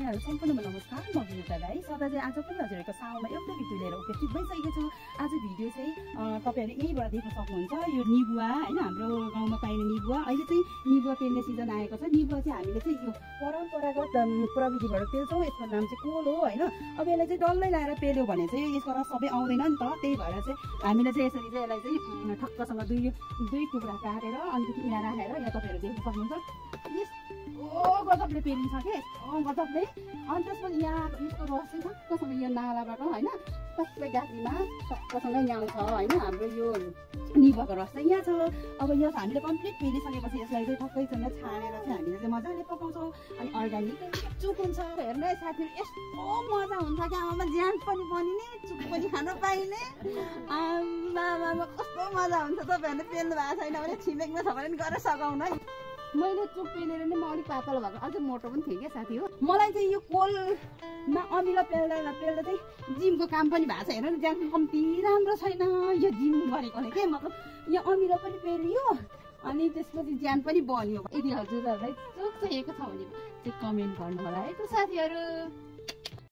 यहाँहरू सम्पूर्णमा नमस्कार। म विनुता राई। सदा चाहिँ आज पनि हजुरहरूको साउमा एउटा भिडियो लिएर उपस्थित भइसकेको छु। आज भिडियो चाहिँ तपाईँहरू यहीँबाट देख्न सक्नुहुन्छ। यो निबुवा होइन, हाम्रो गाउँमा पाइने निबुवा। अहिले चाहिँ निबुवा पेल्ने सिजन आएको छ। निबुवा चाहिँ हामीले चाहिँ यो परम्परागत प्रविधिबाट पेल्छौँ। यसको नाम चाहिँ कोल हो होइन। अब यसलाई चाहिँ डल्लै लाएर पेल्यो भने चाहिँ यसको रस सबै आउँदैन नि त। त्यही भएर चाहिँ हामीले चाहिँ यसरी चाहिँ यसलाई चाहिँ ठक्कसँग दुई टुक्रा काटेर अलिकति यहाँ राखेर यहाँ तपाईँहरू देख्न सक्नुहुन्छ। गजबले पेलिन्छ के गजबले। अनि त्यसपछि यहाँ यसको रस चाहिँ ठक्कसँग यो नालाबाट होइन टक्कै गाग्रीमा टक्कसँग यहाँ आउँछ होइन। हाम्रो यो निबुवाको रस चाहिँ यहाँ छ। अब यो हामीले कम्प्लिट पेलिसकेपछि यसलाई चाहिँ ठक्कैसँग छानेर चाहिँ हामीले चाहिँ मजाले पकाउँछौँ। अनि अर्ग्यानिक चुक हुन्छ। हेर्नु है साथीहरू, यस्तो मजा हुन्छ कि आमामा ज्यान पनि बनिने चुक पनि खान पाइने। आमामा कस्तो मजा हुन्छ। तपाईँहरूले पेल्नु भएको छैन भने छिमेकमा छ भने गएर सघाउनु है। मैले चुक पेलेर नै म अलिक पातलो भएको अझै मोटो पनि थिएँ क्या साथी हो। मलाई चाहिँ यो कोलमा अमिलो पेल्दा चाहिँ जिमको काम पनि भएको छ। हेर न, ज्यान कम्ती राम्रो छैन यो जिम गरेकोले के। मतलब यो अमिलो पनि पेलियो अनि त्यसपछि ज्यान पनि बन्यो। यदि हजुरहरूलाई चुक चाहिएको छ भने चाहिँ कमेन्ट गर्नु होला है त साथीहरू।